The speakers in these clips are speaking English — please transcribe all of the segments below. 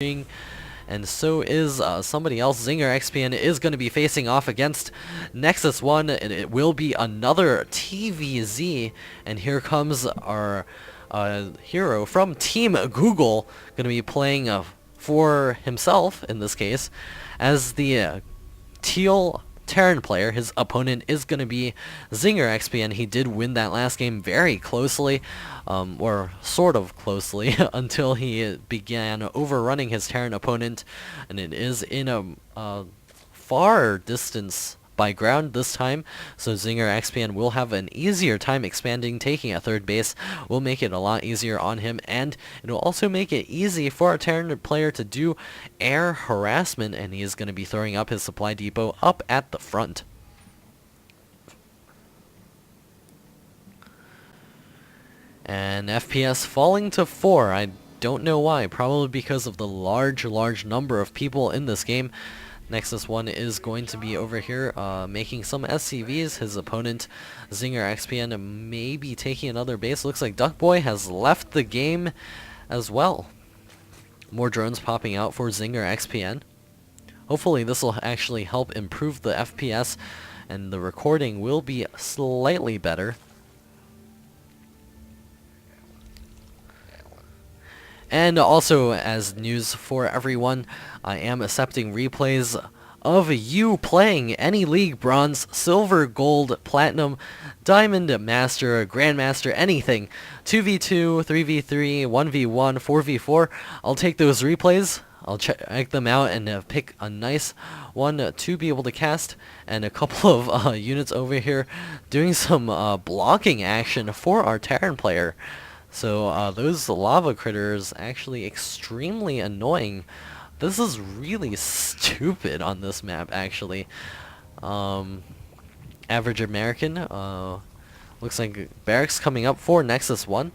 and so is somebody else. ZingerXPn is going to be facing off against NexusOne, and it will be another TVZ. And here comes our hero from Team Google, going to be playing for himself in this case as the teal Terran player. His opponent is going to be ZingerXPn. He did win that last game very closely, or sort of closely, until he began overrunning his Terran opponent, and it is in a far distance by ground this time, so ZingerXPn will have an easier time expanding. Taking a third base will make it a lot easier on him, and it will also make it easy for a Terran player to do air harassment, and he is going to be throwing up his supply depot up at the front. And FPS falling to 4. I don't know why, probably because of the large number of people in this game. NexusOne is going to be over here making some SCVs. His opponent, ZingerXPn, may be taking another base. Looks like Duckboy has left the game as well. More drones popping out for ZingerXPn. Hopefully this will actually help improve the FPS, and the recording will be slightly better. And also, as news for everyone, I am accepting replays of you playing any league: bronze, silver, gold, platinum, diamond, master, grandmaster, anything. 2v2, 3v3, 1v1, 4v4. I'll take those replays. I'll check them out and pick a nice one to be able to cast, and a couple of units over here doing some blocking action for our Terran player. So those lava critters actually extremely annoying. This is really stupid on this map, actually. Average American. Looks like barracks coming up for NexusOne,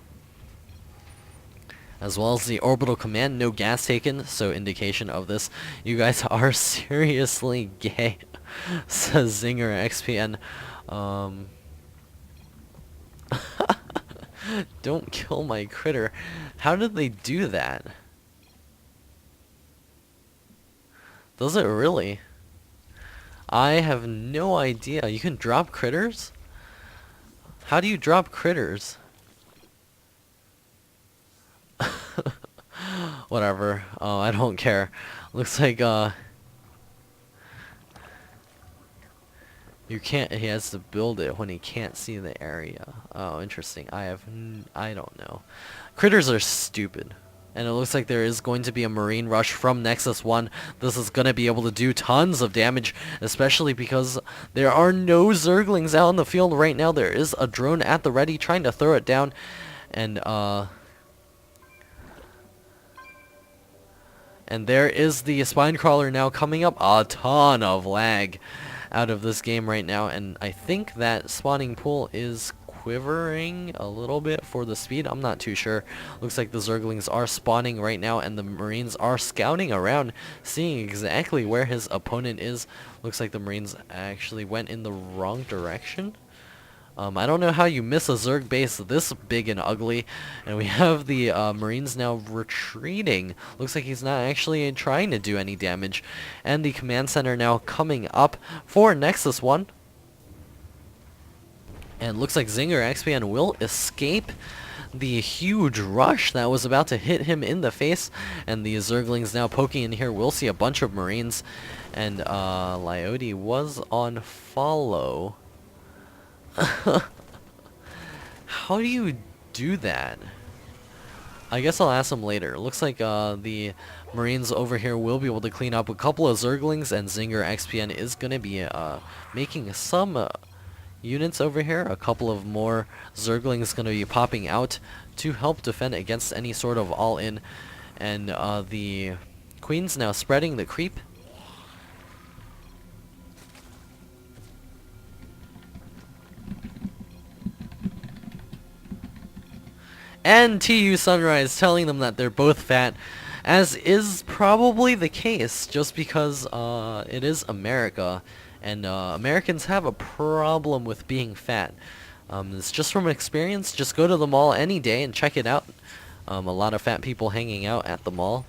as well as the orbital command. No gas taken, so indication of this. You guys are seriously gay, says ZingerXPn. Don't kill my critter. How did they do that? Does it really? I have no idea. You can drop critters? How do you drop critters? Whatever. Oh, I don't care. Looks like you can't. He has to build it when he can't see the area. Oh, interesting. I don't know. Critters are stupid, and it looks like there is going to be a marine rush from NexusOne. This is going to be able to do tons of damage, especially because there are no Zerglings out in the field right now. There is a drone at the ready trying to throw it down, and there is the spine crawler now coming up. A ton of lag out of this game right now, and I think that spawning pool is quivering a little bit for the speed. I'm not too sure. Looks like the Zerglings are spawning right now, and the Marines are scouting around, seeing exactly where his opponent is. Looks like the Marines actually went in the wrong direction. I don't know how you miss a Zerg base this big and ugly, and we have the Marines now retreating. Looks like he's not actually trying to do any damage, and the command center now coming up for NexusOne. And looks like ZingerXPn will escape the huge rush that was about to hit him in the face, and the Zerglings now poking in here. We'll see a bunch of Marines, and Lyote was on follow. How do you do that? I guess I'll ask him later. Looks like the Marines over here will be able to clean up a couple of Zerglings, and ZingerXPn is going to be making some units over here. A couple of more Zerglings going to be popping out to help defend against any sort of all-in, and the Queen's now spreading the creep. And TU Sunrise telling them that they're both fat, as is probably the case, just because it is America, and Americans have a problem with being fat. It's just from experience. Just go to the mall any day and check it out. A lot of fat people hanging out at the mall.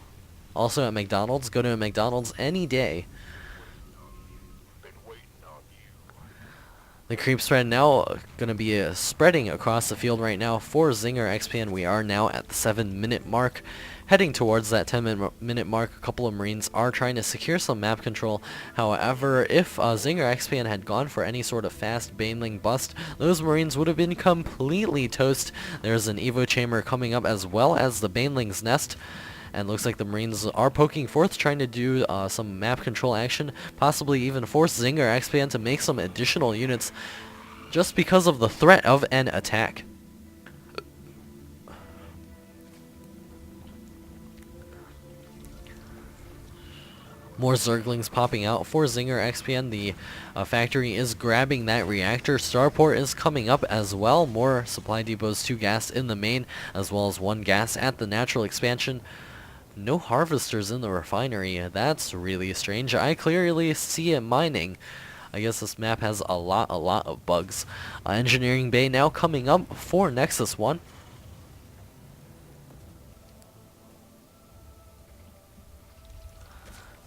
Also at McDonald's. Go to a McDonald's any day. The creep spread now going to be spreading across the field right now for ZingerXPn. We are now at the 7-minute mark, heading towards that 10-minute mark. A couple of Marines are trying to secure some map control. However, if ZingerXPn had gone for any sort of fast baneling bust, those Marines would have been completely toast. There's an Evo chamber coming up as well as the baneling's nest. And looks like the Marines are poking forth, trying to do some map control action, possibly even force ZingerXPn to make some additional units just because of the threat of an attack. More Zerglings popping out for ZingerXPn. The factory is grabbing that reactor. Starport is coming up as well. More supply depots, 2 gas in the main, as well as 1 gas at the natural expansion. No harvesters in the refinery. That's really strange. I clearly see it mining. I guess this map has a lot of bugs. Engineering bay now coming up for NexusOne.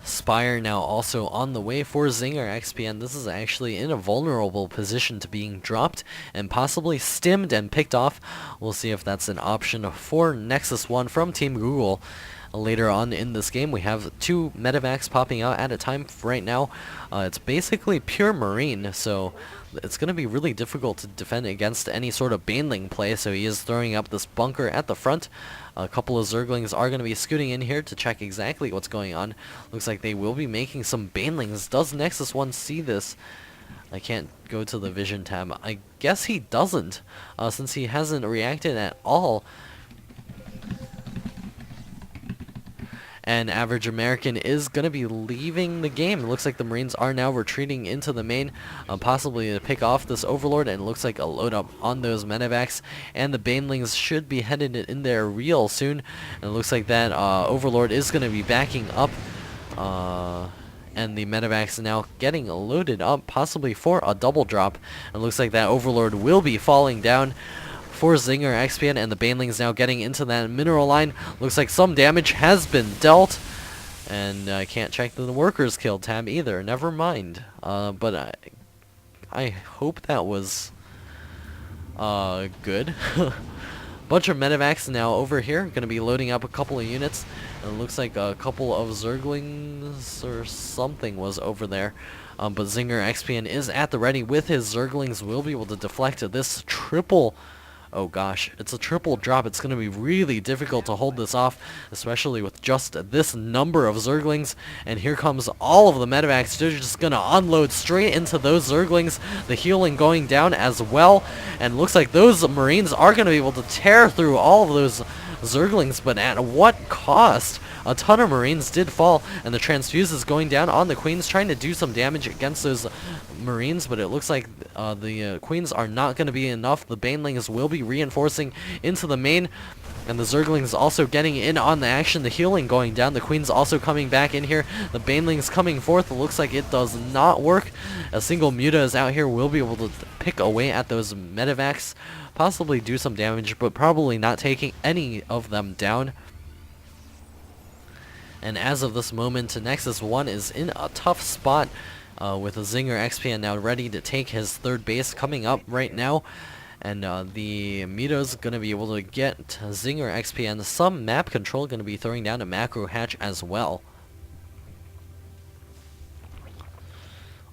Spire now also on the way for ZingerXPn. This is actually in a vulnerable position to being dropped and possibly stimmed and picked off. We'll see if that's an option for NexusOne from Team Google. Later on in this game, we have 2 medevacs popping out at a time. Right now, it's basically pure Marine, so it's going to be really difficult to defend against any sort of baneling play, so he is throwing up this bunker at the front. A couple of Zerglings are going to be scooting in here to check exactly what's going on. Looks like they will be making some banelings. Does NexusOne see this? I can't go to the vision tab. I guess he doesn't, since he hasn't reacted at all. And Average American is going to be leaving the game. It looks like the Marines are now retreating into the main, possibly to pick off this Overlord, and it looks like a load up on those medevacs. And the banelings should be headed in there real soon. And it looks like that Overlord is going to be backing up. And the medevacs now getting loaded up, possibly for a double drop. And it looks like that Overlord will be falling down for ZingerXPn, and the banelings now getting into that mineral line. Looks like some damage has been dealt, and I can't check the workers kill tab either. Never mind. But I hope that was good. Bunch of medevacs now over here, going to be loading up a couple of units, and it looks like a couple of Zerglings or something was over there. But ZingerXPn is at the ready with his Zerglings. Will be able to deflect this triple. Oh gosh, it's a triple drop. It's going to be really difficult to hold this off, especially with just this number of Zerglings. And here comes all of the medevacs. They're just going to unload straight into those Zerglings. The healing going down as well. And looks like those Marines are going to be able to tear through all of those Zerglings, but at what cost? A ton of Marines did fall, and the transfuse is going down on the Queens, trying to do some damage against those Marines, but it looks like the Queens are not going to be enough. The banelings will be reinforcing into the main, and the Zerglings also getting in on the action. The healing going down. The Queens also coming back in here. The banelings coming forth. It looks like it does not work. A single Muta is out here. Will be able to pick away at those medevacs, possibly do some damage, but probably not taking any of them down. And as of this moment, NexusOne is in a tough spot, with a ZingerXPn now ready to take his 3rd base coming up right now. And the Mito's going to be able to get ZingerXPn some map control, going to be throwing down a macro hatch as well.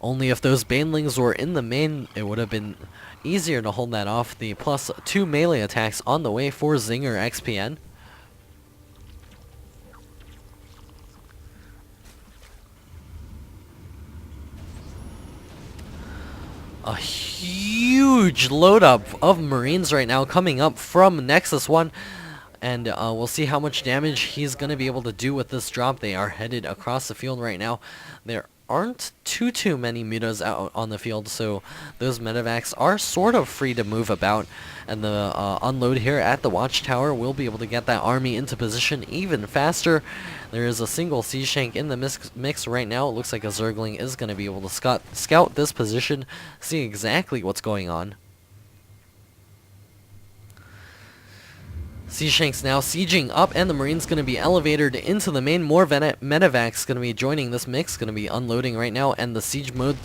Only if those banelings were in the main, it would have been easier to hold that off. The +2 melee attacks on the way for ZingerXPn. A huge load up of Marines right now coming up from NexusOne, and we'll see how much damage he's going to be able to do with this drop. They are headed across the field right now. There aren't too many mutas out on the field, so those medevacs are sort of free to move about, and the unload here at the watchtower will be able to get that army into position even faster. There is a single siege tank in the mix right now. It looks like a Zergling is going to be able to scout this position, see exactly what's going on. Sea Shanks now sieging up, and the Marine's going to be elevated into the main. More medevacs going to be joining this mix, going to be unloading right now, and the siege mode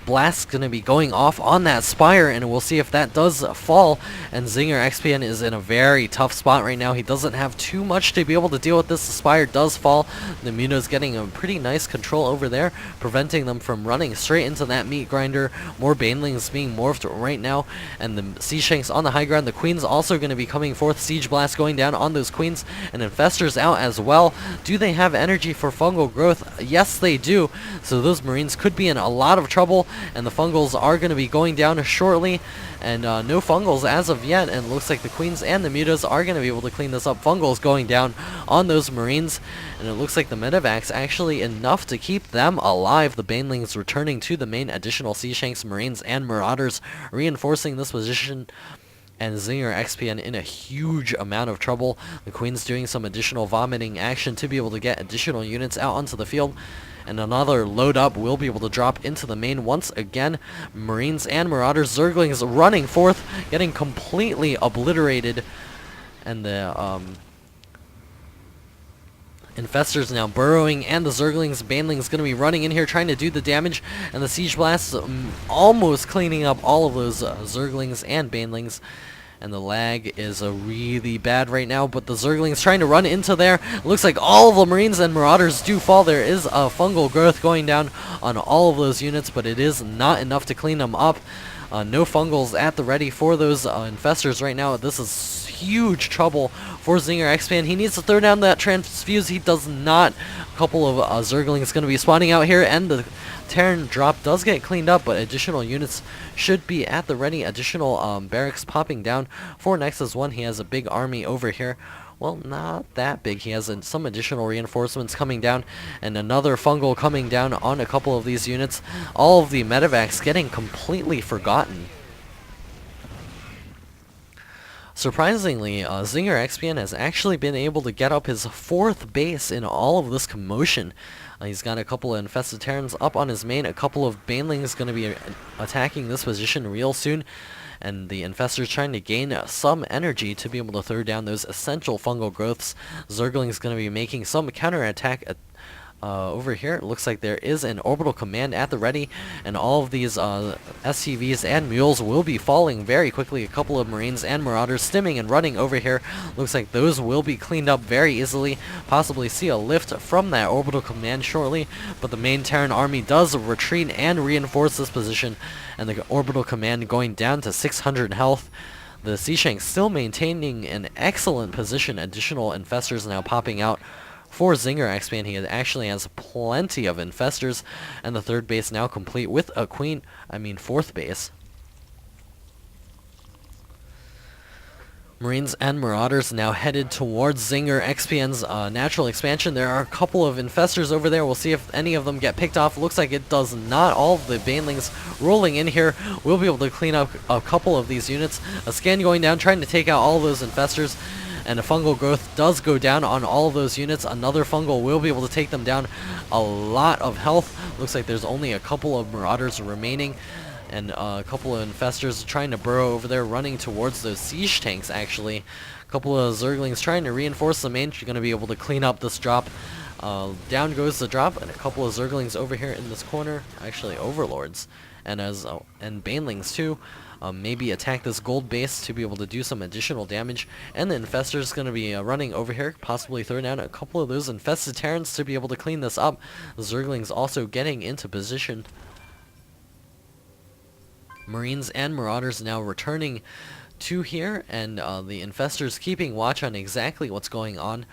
blast going to be going off on that spire, and we'll see if that does fall. And ZingerXPn is in a very tough spot right now. He doesn't have too much to be able to deal with this. The spire does fall. The Muno's getting a pretty nice control over there, preventing them from running straight into that meat grinder. More banelings being morphed right now, and the Sea Shanks on the high ground. The Queen's also going to be coming forth. Siege blast going down on those Queens, and Infestors out as well. Do they have energy for fungal growth? Yes, they do. So those Marines could be in a lot of trouble, and the fungals are going to be going down shortly, and no fungals as of yet, and it looks like the Queens and the Mutas are going to be able to clean this up. Fungals going down on those Marines, and it looks like the medevacs actually enough to keep them alive. The banelings returning to the main. Additional Sea Shanks, Marines, and Marauders reinforcing this position, and ZingerXPn in a huge amount of trouble. The Queen's doing some additional vomiting action to be able to get additional units out onto the field, and another load up will be able to drop into the main once again. Marines and Marauders, Zerglings running forth, getting completely obliterated, and the Infestors now burrowing, and the Zerglings, Banelings going to be running in here trying to do the damage, and the Siege Blasts almost cleaning up all of those Zerglings and Banelings. And the lag is really bad right now, but the Zerglings trying to run into there. Looks like all of the Marines and Marauders do fall. There is a fungal growth going down on all of those units, but it is not enough to clean them up. No fungals at the ready for those Infestors right now. This is huge trouble for ZingerXPn. He needs to throw down that transfuse. He does not. A couple of Zerglings going to be spawning out here, and the Terran drop does get cleaned up, but additional units should be at the ready. Additional barracks popping down for NexusOne. He has a big army over here. Well, not that big. He has some additional reinforcements coming down, and another fungal coming down on a couple of these units. All of the medevacs getting completely forgotten. Surprisingly, ZingerXPn has actually been able to get up his 4th base in all of this commotion. He's got a couple of infested Terrans up on his main, a couple of Banelings going to be attacking this position real soon, and the Infestors trying to gain some energy to be able to throw down those essential fungal growths. Zergling's going to be making some counterattack over here. It looks like there is an orbital command at the ready, and all of these SCVs and mules will be falling very quickly. A couple of Marines and Marauders stimming and running over here. Looks like those will be cleaned up very easily. Possibly see a lift from that orbital command shortly, but the main Terran army does retreat and reinforce this position, and the orbital command going down to 600 health. The Sea Shanks still maintaining an excellent position. Additional Infestors now popping out for ZingerXPn. He actually has plenty of Infestors, and the 3rd base now complete with a 4th base. Marines and Marauders now headed towards ZingerXPn's natural expansion. There are a couple of Infestors over there. We'll see if any of them get picked off. Looks like it does not. All of the Banelings rolling in here will be able to clean up a couple of these units. A scan going down, trying to take out all of those Infestors, and a fungal growth does go down on all of those units. Another fungal will be able to take them down. A lot of health. Looks like there's only a couple of Marauders remaining, and a couple of Infestors trying to burrow over there, running towards those siege tanks actually. A couple of Zerglings trying to reinforce the main. You're going to be able to clean up this drop. Down goes the drop, and a couple of Zerglings over here in this corner, actually Overlords, and and Banelings too. Maybe attack this gold base to be able to do some additional damage, and the Infestor's going to be running over here, possibly throw down a couple of those infested Terrans to be able to clean this up. The Zerglings also getting into position. Marines and Marauders now returning to here, and the Infestors keeping watch on exactly what's going on.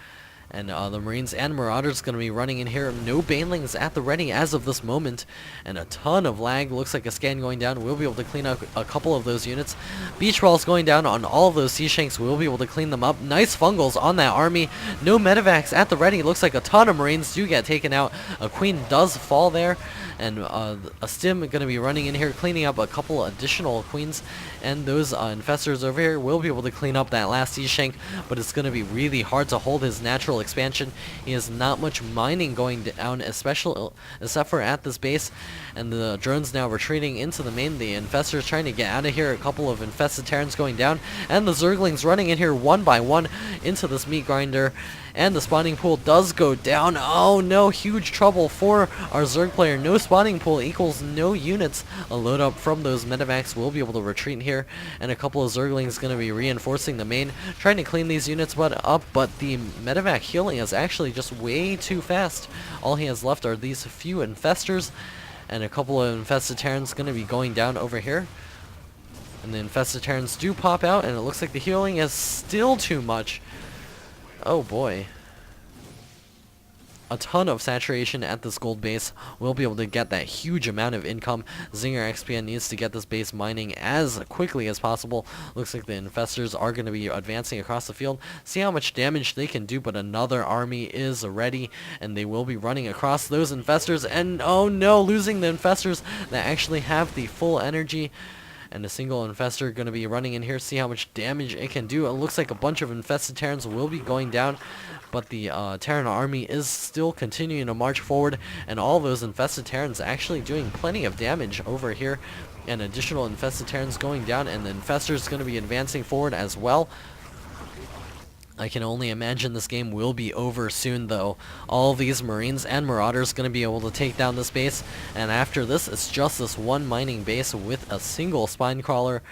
And the Marines and Marauders going to be running in here. No Banelings at the ready as of this moment, and a ton of lag. Looks like a scan going down. We'll be able to clean up a couple of those units. Beach walls going down on all of those Sea Shanks. We'll be able to clean them up. Nice fungals on that army. No medevacs at the ready. Looks like a ton of Marines do get taken out. A Queen does fall there, and a stim going to be running in here, cleaning up a couple additional queens, and those infestors over here will be able to clean up that last E-Shank, but it's going to be really hard to hold his natural expansion. He has not much mining going down, except for at this base, and the drone's now retreating into the main. The infestors trying to get out of here, a couple of infested Terrans going down, and the Zerglings running in here one by one into this meat grinder, and the spawning pool does go down. Oh no, huge trouble for our Zerg player. No spawning pool equals no units. A load up from those medevacs will be able to retreat here, and a couple of Zerglings going to be reinforcing the main, trying to clean these units up, but the medevac healing is actually just way too fast. All he has left are these few infestors, and a couple of infested Terrans going to be going down over here. And the infested Terrans do pop out, and it looks like the healing is still too much. Oh boy. A ton of saturation at this gold base. We'll be able to get that huge amount of income. ZingerXPn needs to get this base mining as quickly as possible. Looks like the infestors are going to be advancing across the field. See how much damage they can do, but another army is ready, and they will be running across those infestors. And oh no, losing the infestors that actually have the full energy. And a single infestor going to be running in here, see how much damage it can do. It looks like a bunch of infested Terrans will be going down, but the Terran army is still continuing to march forward, and all those infested Terrans actually doing plenty of damage over here, and additional infested Terrans going down, and the infestors going to be advancing forward as well. I can only imagine this game will be over soon, though. All these Marines and Marauders going to be able to take down this base, and after this, it's just this one mining base with a single spine crawler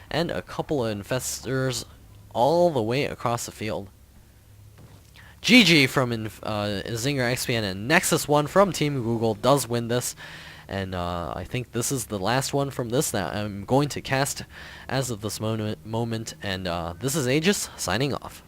and a couple of infestors all the way across the field. GG from ZingerXPn, and NexusOne from Team Google does win this. And I think this is the last one from this that I'm going to cast as of this moment. And this is Aegis signing off.